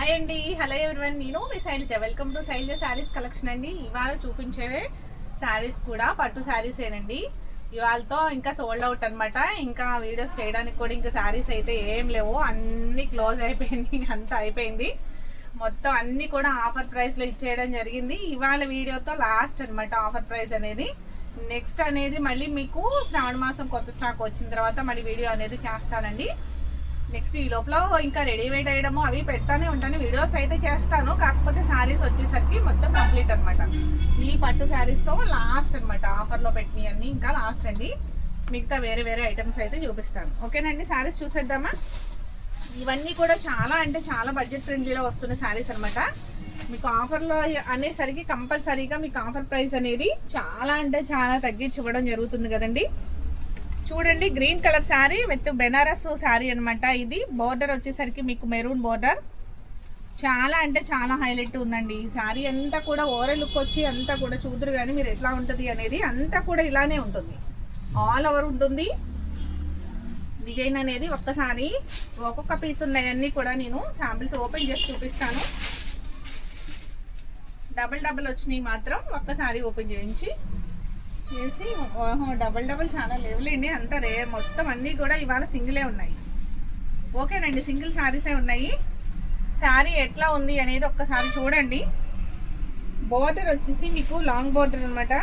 Hi అండి, hello everyone, నేను మీ Shailaja. Welcome to Shailaja sarees collection అండి. ఇవాళ చూపించే శారీస్ కూడా పట్టు శారీసేనండి. ఇవాళతో ఇంకా సోల్డ్ అవుట్ అనమాట. ఇంకా వీడియోస్ చేయడానికి కూడా ఇంకా శారీస్ అయితే ఏం లేవు, అన్ని క్లోజ్ అయిపోయింది. అంతా అయిపోయింది మొత్తం, అన్ని కూడా ఆఫర్ ప్రైస్లో ఇచ్చేయడం జరిగింది. ఇవాళ వీడియోతో లాస్ట్ అనమాట ఆఫర్ ప్రైస్ అనేది. నెక్స్ట్ అనేది మళ్ళీ మీకు శ్రావణ మాసం కొత్త స్టాక్ వచ్చిన తర్వాత మళ్ళీ వీడియో అనేది చేస్తానండి. నెక్స్ట్ ఈ లోపల ఇంకా రెడీ వెయిట్ అయ్యడము అవి పెడతానే ఉంటాను, వీడియోస్ అయితే చేస్తాను. కాకపోతే శారీస్ వచ్చేసరికి మొత్తం కంప్లీట్ అనమాట. ఈ పట్టు శారీస్తో లాస్ట్ అనమాట ఆఫర్లో పెట్టినవి అన్నీ ఇంకా లాస్ట్ అండి. మిగతా వేరే వేరే ఐటమ్స్ అయితే చూపిస్తాను. ఓకేనండి, శారీస్ చూసేద్దామా. ఇవన్నీ కూడా చాలా అంటే చాలా బడ్జెట్ ఫ్రెండ్లీలో వస్తున్న శారీస్ అనమాట. మీకు ఆఫర్లో అనేసరికి కంపల్సరీగా మీకు ఆఫర్ ప్రైస్ అనేది చాలా అంటే చాలా తగ్గించి ఇవ్వడం జరుగుతుంది కదండి. చూడండి, green colour sari with Benaras sari అనమాట. ఇది బోర్డర్ వచ్చేసరికి మీకు మెరూన్ బోర్డర్, చాలా అంటే చాలా హైలైట్ ఉందండి. ఈ శారీ అంతా కూడా ఓవర్ లుక్ వచ్చి అంతా కూడా చూదురు కానీ మీరు ఎట్లా ఉంటుంది అనేది అంతా కూడా ఇలానే ఉంటుంది, ఆల్ ఓవర్ ఉంటుంది. డిజైన్ అనేది ఒక్కసారి ఒక్కొక్క పీస్ ఉన్నాయన్నీ కూడా నేను శాంపిల్స్ ఓపెన్ చేసి చూపిస్తాను. డబల్ వచ్చినాయి మాత్రం ఒక్కసారి ఓపెన్ చేసి డబల్ చాలా లేవులేండి, అంతా రేర్. మొత్తం అన్నీ కూడా ఇవాళ సింగిలే ఉన్నాయి. ఓకేనండి, సింగిల్ శారీసే ఉన్నాయి. శారీ ఎట్లా ఉంది అనేది ఒక్కసారి చూడండి. బోర్డర్ వచ్చేసి మీకు లాంగ్ బోర్డర్ అనమాట,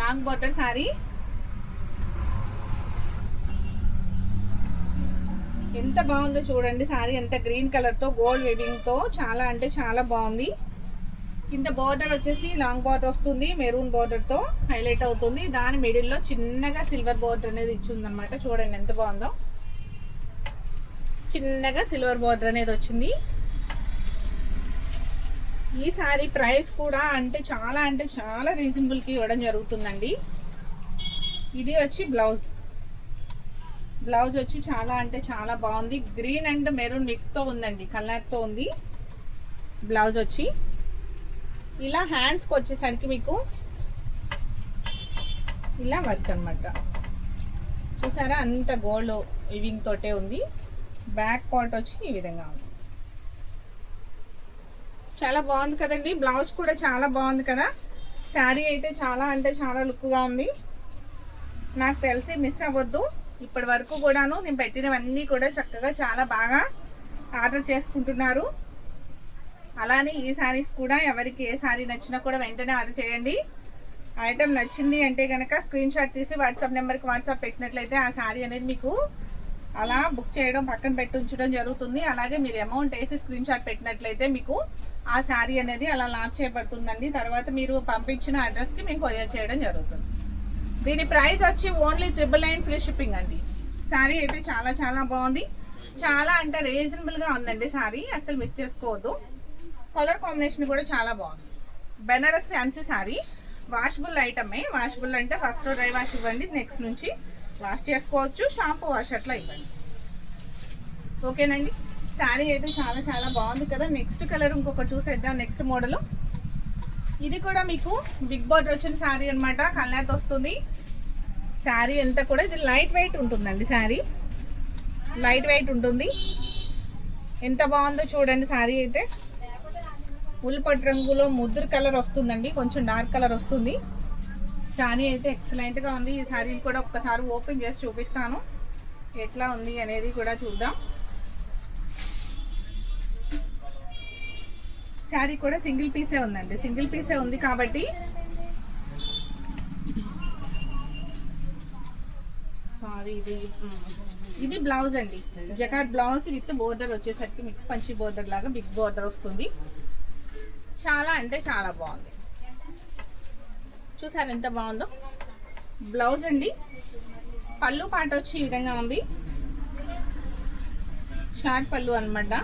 లాంగ్ బోర్డర్ శారీ. ఎంత బాగుందో చూడండి శారీ, ఎంత గ్రీన్ కలర్తో గోల్డ్ వీవింగ్తో చాలా అంటే చాలా బాగుంది. కింద బార్డర్ వచ్చేసి లాంగ్ బార్డర్ వస్తుంది, మెరూన్ బార్డర్తో హైలైట్ అవుతుంది. దాని మిడిల్లో చిన్నగా సిల్వర్ బార్డర్ అనేది ఇచ్చిందనమాట. చూడండి ఎంత బాగుందో, చిన్నగా సిల్వర్ బార్డర్ అనేది వచ్చింది. ఈ సారీ ప్రైస్ కూడా అంటే చాలా రీజనబుల్కి ఇవ్వడం జరుగుతుందండి. ఇది వచ్చి బ్లౌజ్ వచ్చి చాలా అంటే చాలా బాగుంది. గ్రీన్ అండ్ మెరూన్ మిక్స్తో ఉందండి, కలర్తో ఉంది. బ్లౌజ్ వచ్చి ఇలా హ్యాండ్స్కి వచ్చేసరికి మీకు ఇలా వర్క్ అనమాట. చూసారా, అంత గోల్డ్ వివింగ్ తోటే ఉంది. బ్యాక్ పార్ట్ వచ్చి ఈ విధంగా ఉంది. చాలా బాగుంది కదండి. బ్లౌజ్ కూడా చాలా బాగుంది కదా. శారీ అయితే చాలా అంటే చాలా లుక్గా ఉంది. నాకు తెలిసి మిస్ అవ్వద్దు. ఇప్పటి వరకు కూడాను నేను పెట్టినవన్నీ కూడా చక్కగా చాలా బాగా ఆర్డర్ చేసుకుంటున్నారు. అలానే ఈ శారీస్ కూడా ఎవరికి ఏ శారీ నచ్చినా కూడా వెంటనే ఆర్డర్ చేయండి. ఐటమ్ నచ్చింది అంటే కనుక స్క్రీన్ షాట్ తీసి వాట్సాప్ నెంబర్కి వాట్సాప్ పెట్టినట్లయితే ఆ శారీ అనేది మీకు అలా బుక్ చేయడం పక్కన పెట్టి ఉంచడం జరుగుతుంది. అలాగే మీరు అమౌంట్ వేసి స్క్రీన్ షాట్ పెట్టినట్లయితే మీకు ఆ శారీ అనేది అలా లాక్ చేయబడుతుందండి. తర్వాత మీరు పంపించిన అడ్రస్కి మేము కొరియర్ చేయడం జరుగుతుంది. దీని ప్రైస్ వచ్చి ఓన్లీ 999 ఫ్రీ షిప్పింగ్ అండి. శారీ అయితే చాలా చాలా బాగుంది, చాలా అంటే రీజనబుల్గా ఉందండి. శారీ అసలు మిస్ చేసుకోవద్దు. కలర్ కాంబినేషన్ కూడా చాలా బాగుంది. బెనారస్ ఫ్యాన్సీ శారీ, వాషబుల్ ఐటమే. వాషబుల్ అంటే ఫస్ట్ డ్రై వాష్ ఇవ్వండి, నెక్స్ట్ నుంచి వాష్ చేసుకోవచ్చు, షాంపూ వాష్ అట్లా ఇవ్వండి. ఓకేనండి, శారీ అయితే చాలా చాలా బాగుంది కదా. నెక్స్ట్ కలర్ ఇంకొకటి చూసేద్దాం. నెక్స్ట్ మోడల్ ఇది కూడా మీకు బిగ్ బార్డర్ వచ్చిన శారీ అనమాట, కల్లాత్ వస్తుంది. శారీ అంతా కూడా ఇది లైట్ వెయిట్ ఉంటుందండి. శారీ లైట్ వెయిట్ ఉంటుంది. ఎంత బాగుందో చూడండి. శారీ అయితే ఉల్లిపట్టు రంగులో ముద్దురు కలర్ వస్తుందండి, కొంచెం డార్క్ కలర్ వస్తుంది. శారీ అయితే ఎక్సలెంట్గా ఉంది. ఈ శారీని కూడా ఒక్కసారి ఓపెన్ చేసి చూపిస్తాను, ఎట్లా ఉంది అనేది కూడా చూద్దాం. శారీ కూడా సింగిల్ పీసే ఉందండి, సింగిల్ పీసే ఉంది కాబట్టి సారీ. ఇది బ్లౌజ్ అండి, జకాట్ బ్లౌజ్ విత్ బోర్డర్ వచ్చేసరికి మీకు పంచి బోర్డర్ లాగా బిగ్ బోర్డర్ వస్తుంది. చాలా అంటే చాలా బాగుంది. చూసారు ఎంత బాగుందో. బ్లౌజ్ అండి, పళ్ళు పాట వచ్చి ఈ విధంగా ఉంది, షార్ట్ పళ్ళు అనమాట.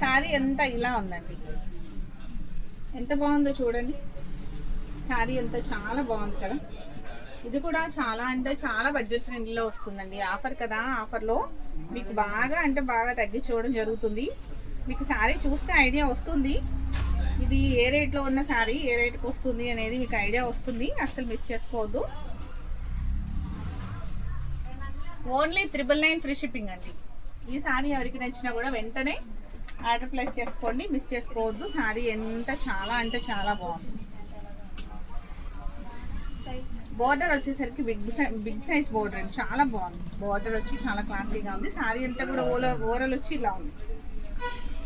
శారీ అంతా ఇలా ఉందండి, ఎంత బాగుందో చూడండి. శారీ అంతా చాలా బాగుంది కదా. ఇది కూడా చాలా అంటే చాలా బడ్జెట్ ఫ్రెండ్లీలో వస్తుందండి. ఆఫర్ కదా, ఆఫర్లో మీకు బాగా అంటే బాగా తగ్గించి ఇవ్వడం జరుగుతుంది. మీకు శారీ చూస్తే ఐడియా వస్తుంది, ఇది ఏ రేట్లో ఉన్న శారీ ఏ రేట్కి వస్తుంది అనేది మీకు ఐడియా వస్తుంది. అస్సలు మిస్ చేసుకోవద్దు. ఓన్లీ 999 ఫ్రీ షిప్పింగ్ అండి. ఈ శారీ ఎవరికి నచ్చినా కూడా వెంటనే ఆర్డర్ ప్లేస్ చేసుకోండి, మిస్ చేసుకోవద్దు. శారీ ఎంత చాలా అంటే చాలా బాగుంది. బోర్డర్ వచ్చేసరికి బిగ్ సైజ్ బోర్డర్ అండి, చాలా బాగుంది. బోర్డర్ వచ్చి చాలా క్లాసీగా ఉంది. శారీ అంతా కూడా ఓవరాల్ వచ్చి ఇలా ఉంది,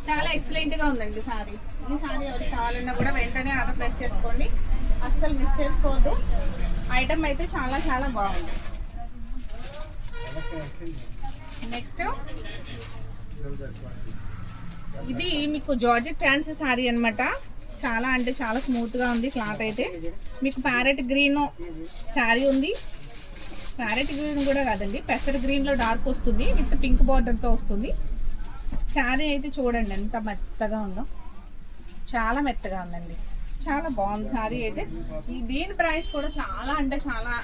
చాలా ఎక్సలెంట్గా ఉందండి శారీ. ఈ శారీ ఎవరికి కావాలన్నా కూడా వెంటనే ఆర్డర్ ప్లేస్ చేసుకోండి, అస్సలు మిస్ చేసుకోవద్దు. ఐటమ్ అయితే చాలా చాలా బాగుంది. నెక్స్ట్ ఇది మీకు జార్జెట్ ఫ్యాన్సీ శారీ అనమాట. చాలా అంటే చాలా స్మూత్గా ఉంది క్లాత్ అయితే. మీకు ప్యారెట్ గ్రీన్ శారీ ఉంది. ప్యారెట్ గ్రీన్ కూడా కాదండి, పెసర్ గ్రీన్లో డార్క్ వస్తుంది, విత్ పింక్ బార్డర్తో వస్తుంది. శారీ అయితే చూడండి ఎంత మెత్తగా ఉందో, చాలా మెత్తగా ఉందండి, చాలా బాగుంది శారీ అయితే. దీని ప్రైస్ కూడా చాలా అంటే చాలా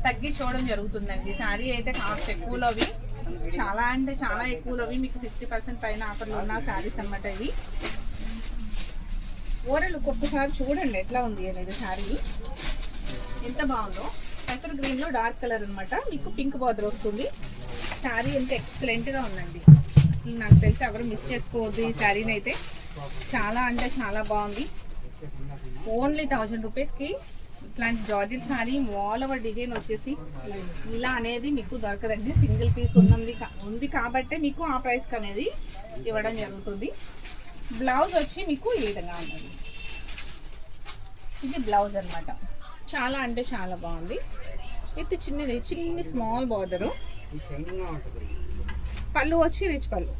తగ్గించుకోవడం జరుగుతుందండి. శారీ అయితే కాస్ట్ ఎక్కువలోవి, చాలా అంటే చాలా ఎక్కువలోవి. మీకు 50% పైన ఆఫర్లు ఉన్న శారీస్ అనమాట ఇవి. ఓవరాల్ ఒక్కొక్కసారి చూడండి ఎట్లా ఉంది అనేది. శారీ ఎంత బాగుందో, పెసర్ గ్రీన్లో డార్క్ కలర్ అనమాట, మీకు పింక్ బార్డర్ వస్తుంది. శారీ ఎంత ఎక్సలెంట్గా ఉందండి, అసలు నాకు తెలిసి ఎవరు మిస్ చేసుకోవద్దు ఈ శారీని అయితే. చాలా అంటే చాలా బాగుంది. ఓన్లీ 1000 రూపీస్కి ఇట్లాంటి georgette sari all over design వచ్చేసి ఇలా అనేది మీకు దొరకదండి. సింగిల్ పీస్ ఉంది కాబట్టి మీకు ఆ ప్రైస్కి అనేది ఇవ్వడం జరుగుతుంది. బ్లౌజ్ వచ్చి మీకు ఈ విధంగా ఉంటుంది. ఇది బ్లౌజ్ అనమాట, చాలా అంటే చాలా బాగుంది. ఇది చిన్ని స్మాల్ బార్డరు. పళ్ళు వచ్చి రిచ్ పళ్ళు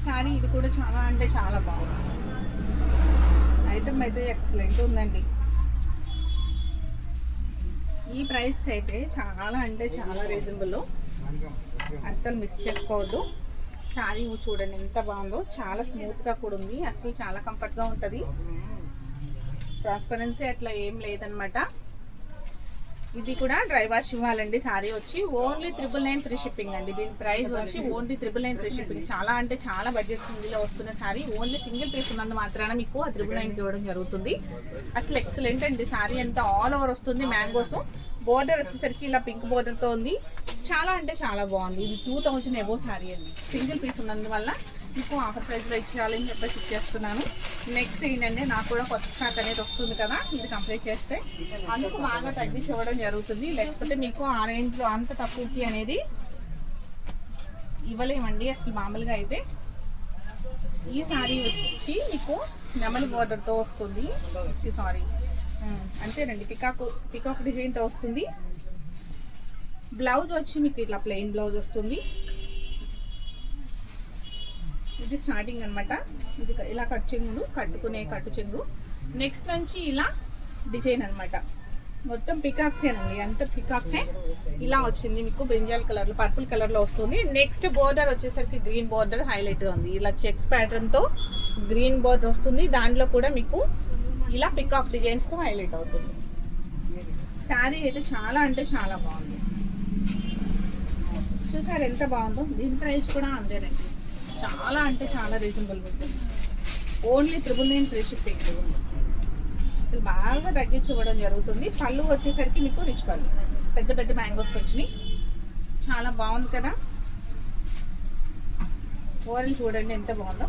శారీ. ఇది కూడా చాలా అంటే చాలా బాగుంది. ఐటమ్ అయితే ఎక్సలెంట్ ఉందండి. ఈ ప్రైస్కి అయితే చాలా అంటే చాలా రీజనబుల్, అస్సలు మిస్ చేసుకోవద్దు. శారీ చూడండి ఎంత బాగుందో, చాలా స్మూత్గా కూడా ఉంది, అసలు చాలా కంఫర్ట్గా ఉంటుంది. ట్రాన్స్పరెన్సీ అట్లా ఏం లేదనమాట. ఇది కూడా డ్రై వాష్ ఇవ్వాలండి. శారీ వచ్చి ఓన్లీ 999 ఫ్రీ షిప్పింగ్ అండి. దీని ప్రైస్ వచ్చి ఓన్లీ 999 ఫ్రీ షిప్పింగ్. చాలా అంటే చాలా బడ్జెట్ ఫ్రెండ్లీలో వస్తున్న శారీ. ఓన్లీ సింగిల్ పీస్ ఉన్నందు మాత్రాన మీకు ఆ 999 ఇవ్వడం జరుగుతుంది. అసలు ఎక్సలెంట్ అండి. శారీ అంతా ఆల్ ఓవర్ వస్తుంది. మ్యాంగోస్ బోర్డర్ వచ్చేసరికి ఇలా పింక్ బోర్డర్తో ఉంది. చాలా అంటే చాలా బాగుంది. ఇది 2000 ఎబో శారీ అండి. సింగిల్ పీస్ ఉన్నందువల్ల మీకు ఆఫర్ ప్రైస్లో ఇచ్చేయాలని చెప్పేసి ఇచ్చేస్తున్నాను. నెక్స్ట్ ఏంటంటే నాకు కూడా కొత్త స్టాక్ అనేది వస్తుంది కదా, ఇది కంప్లీట్ చేస్తే అందుకు బాగా తగ్గించి ఇవ్వడం జరుగుతుంది. లేకపోతే మీకు ఆ రేంజ్లో అంత తక్కువకి అనేది ఇవ్వలేమండి అసలు మామూలుగా అయితే. ఈ శారీ వచ్చి మీకు నెమలి బోర్డర్తో వస్తుంది. అంతేనండి, పికాక్ డిజైన్తో వస్తుంది. బ్లౌజ్ వచ్చి మీకు ఇట్లా ప్లెయిన్ బ్లౌజ్ వస్తుంది. ఇది స్టార్టింగ్ అనమాట. ఇది ఇలా కట్టు చెంగు. నెక్స్ట్ నుంచి ఇలా డిజైన్ అనమాట. మొత్తం పికాక్సేనండి, అంత పికాక్సే. ఇలా వచ్చింది మీకు బ్రింజాల్ కలర్లో, పర్పుల్ కలర్లో వస్తుంది. నెక్స్ట్ బోర్డర్ వచ్చేసరికి గ్రీన్ బోర్డర్ హైలైట్గా ఉంది. ఇలా చెక్స్ ప్యాటర్న్తో గ్రీన్ బోర్డర్ వస్తుంది. దాంట్లో కూడా మీకు ఇలా పికాక్ డిజైన్స్తో హైలైట్ అవుతుంది. శారీ అయితే చాలా అంటే చాలా బాగుంది. చూసారు ఎంత బాగుందో. దీని ప్రైస్ కూడా అంతేనండి, చాలా అంటే చాలా రీజనబుల్ ఉంటుంది. Only 999 free shipping. అసలు బాగా తగ్గించి ఇవ్వడం జరుగుతుంది. పళ్ళు వచ్చేసరికి మీకు రిచ్ పళ్ళు, పెద్ద పెద్ద మ్యాంగోస్ వచ్చినాయి. చాలా బాగుంది కదా. ఓవరాల్ చూడండి ఎంత బాగుందో,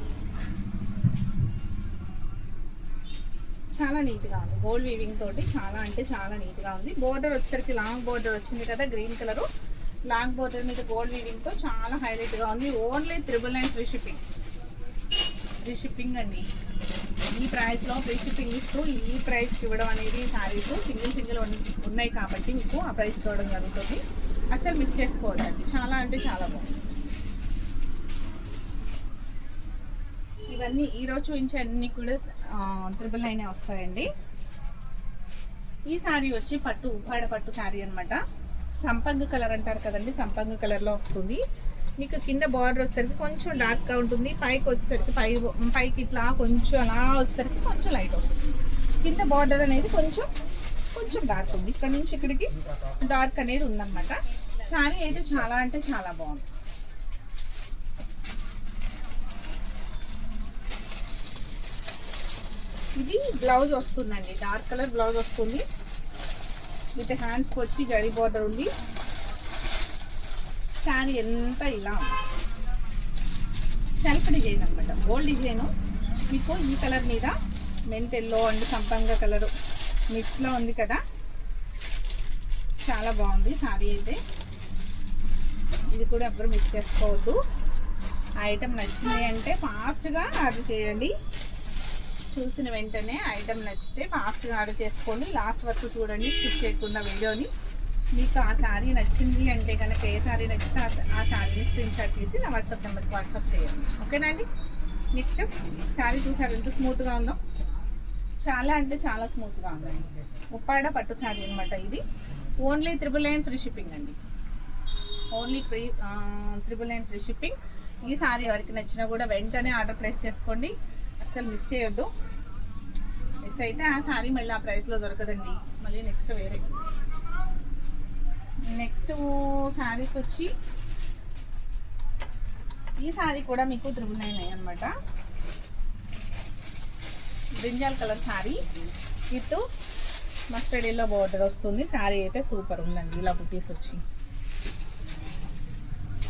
చాలా నీట్గా ఉంది. గోల్డ్ వీవింగ్ తోటి చాలా అంటే చాలా నీట్గా ఉంది. బోర్డర్ వచ్చేసరికి లాంగ్ బోర్డర్ వచ్చింది కదా, గ్రీన్ కలరు లాంగ్ బోర్డర్ మీద గోల్డ్ వీవింగ్తో చాలా హైలైట్గా ఉంది. ఓన్లీ 999 ఫ్రీ షిప్పింగ్ అండి. ఈ ప్రైస్లో ఫ్రీ షిప్పింగ్ ఇస్తూ ఈ ప్రైస్కి ఇవ్వడం అనేది శారీస్ సింగిల్ ఉన్నాయి కాబట్టి మీకు ఆ ప్రైస్కి ఇవ్వడం జరుగుతుంది. అసలు మిస్ చేసుకోవద్దండి, చాలా అంటే చాలా బాగుంది. ఇవన్నీ ఈరోజు చూపించే అన్నీ కూడా 999 వస్తాయండి. ఈ శారీ వచ్చి ఉప్పాడ పట్టు శారీ అనమాట. సంపంగి కలర్ అంటారు కదండి, సంపంగి కలర్లో వస్తుంది. మీకు కింద బార్డర్ వచ్చేసరికి కొంచెం డార్క్గా ఉంటుంది. పైకి వచ్చేసరికి పైకి ఇట్లా కొంచెం అలా వచ్చేసరికి కొంచెం లైట్ వస్తుంది. కింద బార్డర్ అనేది కొంచెం డార్క్ ఉంది. ఇక్కడ నుంచి ఇక్కడికి డార్క్ అనేది ఉందన్నమాట. శారీ అయితే చాలా అంటే చాలా బాగుంది. ఇది బ్లౌజ్ వస్తుందండి, డార్క్ కలర్ బ్లౌజ్ వస్తుంది. విత్ హ్యాండ్స్కి వచ్చి జరీ బార్డర్ ఉంది. శారీ ఎంత ఇలా సెల్ఫ్ డిజైన్ అనమాట, గోల్డ్ డిజైను. మీకు ఈ కలర్ మీద మెంత్ ఎల్లో అండ్ సంపంగ కలరు మిక్స్లో ఉంది కదా, చాలా బాగుంది శారీ అయితే. ఇది కూడా ఎవ్వరు మిక్స్ చేసుకోవద్దు. ఐటమ్ నచ్చింది అంటే ఫాస్ట్గా ఆర్డర్ చేయండి. చూసిన వెంటనే ఐటమ్ నచ్చితే ఫాస్ట్గా ఆర్డర్ చేసుకోండి. లాస్ట్ వరకు చూడండి, స్కిప్ చేయకుండా వీడియోని. మీకు ఆ శారీ నచ్చింది అంటే కనుక, ఏ శారీ నచ్చితే ఆ శారీని స్క్రీన్ షాట్ తీసి నా వాట్సాప్ నెంబర్కి వాట్సాప్ చేయండి. ఓకేనా అండి. నెక్స్ట్ శారీ చూసారు ఎంత స్మూత్గా ఉందో, చాలా అంటే చాలా స్మూత్గా ఉందండి. ఉప్పాడ పట్టు శారీ అనమాట ఇది. ఓన్లీ 999 ఫ్రీ షిప్పింగ్ అండి. Only 999 free shipping. ఈ శారీ ఎవరికి నచ్చినా కూడా వెంటనే ఆర్డర్ ప్లేస్ చేసుకోండి, అస్సలు మిస్ చేయొద్దు. మిస్ అయితే ఆ శారీ మళ్ళీ ఆ ప్రైస్లో దొరకదండి. మళ్ళీ నెక్స్ట్ వేరే. నెక్స్ట్ శారీస్ వచ్చి ఈ శారీ కూడా మీకు 999 అనమాట. Brinjal colour sari with mustard yellow border వస్తుంది. శారీ అయితే సూపర్ ఉందండి, ఇలా బుటీస్ వచ్చి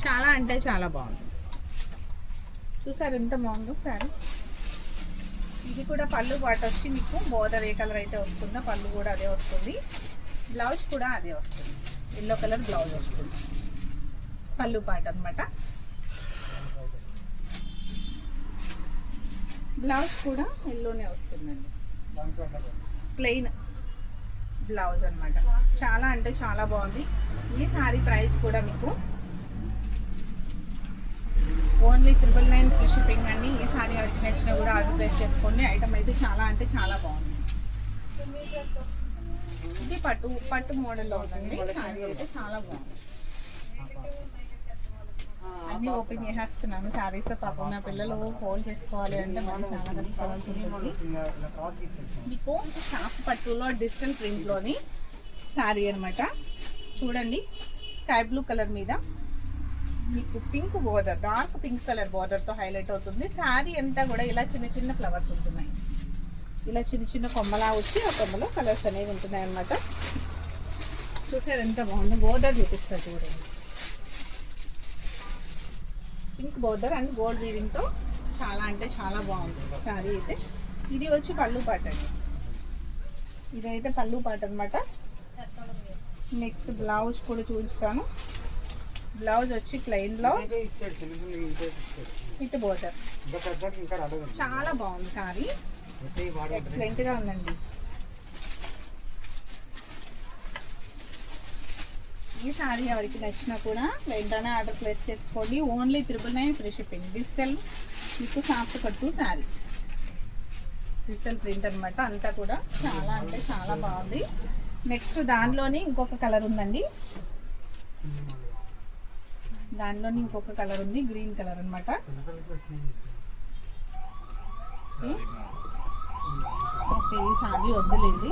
చాలా అంటే చాలా బాగుంది. చూసారు ఎంత బాగుందో శారీ. ఇది కూడా పళ్ళు పాట వచ్చి మీకు బోర్డర్ ఏ కలర్ అయితే వస్తుందో పళ్ళు కూడా అదే వస్తుంది. బ్లౌజ్ కూడా అదే వస్తుంది, ఎల్లో కలర్ బ్లౌజ్ వస్తుంది. పళ్ళు పాట అనమాట. బ్లౌజ్ కూడా ఎల్లోనే వస్తుందండి, ప్లెయిన్ బ్లౌజ్ అనమాట. చాలా అంటే చాలా బాగుంది. ఈ శారీ ప్రైస్ కూడా మీకు ఓన్లీ 999 ఫ్రీ షిప్పింగ్ అండి. ఈ శారీ ఎవరికి నచ్చినా కూడా ఆర్డర్ ప్లేస్ చేసుకోండి. ఐటమ్ అయితే చాలా అంటే చాలా బాగుంది. ఇది పట్టు మోడల్లో ఉందండి. శారీ అయితే చాలా బాగుంది. అన్నీ ఓపెన్ చేసేస్తున్నాను శారీస్. పాపం నా పిల్లలు హోల్డ్ చేసుకోవాలి అంటే మనం చాలా కష్టపడాల్సి ఉంటుంది. మీకు సాఫ్ట్ పట్టులో డిజిటల్ ప్రింట్లోని శారీ అనమాట. చూడండి, స్కై బ్లూ కలర్ మీద మీకు pink border, dark pink colour బోర్డర్తో హైలైట్ అవుతుంది. శారీ అంతా కూడా ఇలా చిన్న చిన్న ఫ్లవర్స్ ఉంటున్నాయి. ఇలా చిన్న చిన్న కొమ్మలా వచ్చి ఆ కొమ్మలో కలర్స్ అనేవి ఉంటున్నాయి అన్నమాట. చూసారు ఎంత బాగుంది. బోర్డర్ చూపిస్తారు చూడండి, పింక్ బోర్డర్ అండ్ గోల్డ్ వీవింగ్తో చాలా అంటే చాలా బాగుంది శారీ అయితే. ఇది వచ్చి పళ్ళు పాట అండి. ఇదైతే పళ్ళు పాట అనమాట. నెక్స్ట్ బ్లౌజ్ కూడా చూపిస్తాను. బ్లౌజ్ వచ్చి ప్లెయిన్ బ్లౌజ్ విత్ బోర్డర్. చాలా బాగుంది శారీ, ఎక్సలెంట్గా ఉందండి. ఈ శారీ ఎవరికి నచ్చినా కూడా వెంటనే ఆర్డర్ ప్లేస్ చేసుకోండి. Only 999 free shipping. డిజిటల్ మీకు సాఫ్ట్ కట్టు శారీ, డిజిటల్ ప్రింట్ అనమాట. అంతా కూడా చాలా అంటే చాలా బాగుంది. నెక్స్ట్ దానిలోనే ఇంకొక కలర్ ఉందండి. దానిలోని ఇంకొక కలర్ ఉంది, గ్రీన్ కలర్ అనమాట. ఓకే, ఈ శారీ వద్దులేండి,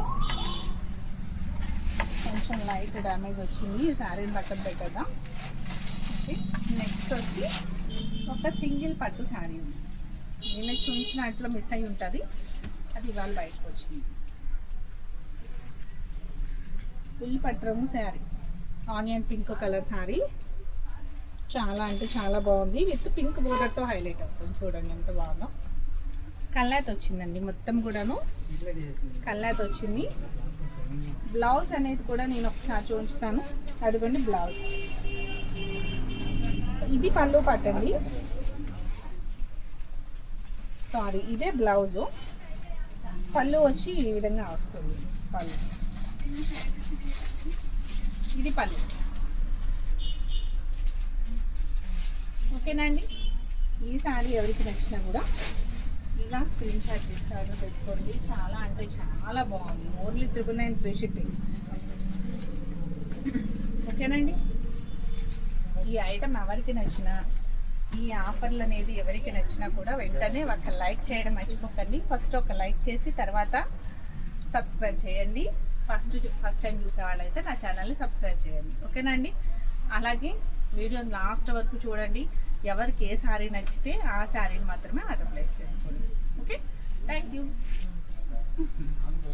కొంచెం లైట్ డ్యామేజ్ వచ్చింది. ఈ శారీని పక్కన పెట్టేద్దాం. ఓకే, నెక్స్ట్ వచ్చి ఒక సింగిల్ పట్టు శారీ ఉంది. నిన్న చూపించినట్లో మిస్ అయి ఉంటుంది, అది ఇవాళ బయటకు వచ్చింది. ఫుల్ పట్టు రంగు sari, onion pink colour sari. చాలా అంటే చాలా బాగుంది. విత్ పింక్ బోర్డర్తో హైలైట్ అవుతుంది. చూడండి ఎంత బాగుందో. కల్లాత్ వచ్చిందండి, మొత్తం కూడాను కల్లాత్ వచ్చింది. బ్లౌజ్ అనేది కూడా నేను ఒకసారి చూపిస్తాను. అదిగోండి బ్లౌజ్. ఇది పళ్ళు పట్టండి, సారీ ఇదే బ్లౌజు. పళ్ళు వచ్చి ఈ విధంగా వస్తుంది పళ్ళు. ఇది పళ్ళు. ఓకేనండి. ఈ శారీ ఎవరికి నచ్చినా కూడా ఇలా స్క్రీన్ షాట్ తీసి ఆర్డర్ పెట్టుకోండి. చాలా అంటే చాలా బాగుంది. Only 999 free shipping. ఓకేనండి. ఈ ఐటమ్ ఎవరికి నచ్చినా, ఈ ఆఫర్లు అనేది ఎవరికి నచ్చినా కూడా వెంటనే ఒక లైక్ చేయడం మర్చిపోకండి. ఫస్ట్ ఒక లైక్ చేసి తర్వాత సబ్స్క్రైబ్ చేయండి. ఫస్ట్ టైం చూసే వాళ్ళైతే నా ఛానల్ని సబ్స్క్రైబ్ చేయండి. ఓకేనండి. అలాగే వీడియోని లాస్ట్ వరకు చూడండి. ఎవరికి ఏ శారీ నచ్చితే ఆ శారీని మాత్రమే ఆర్డర్ ప్లేస్ చేసుకోండి. Okay, thank you.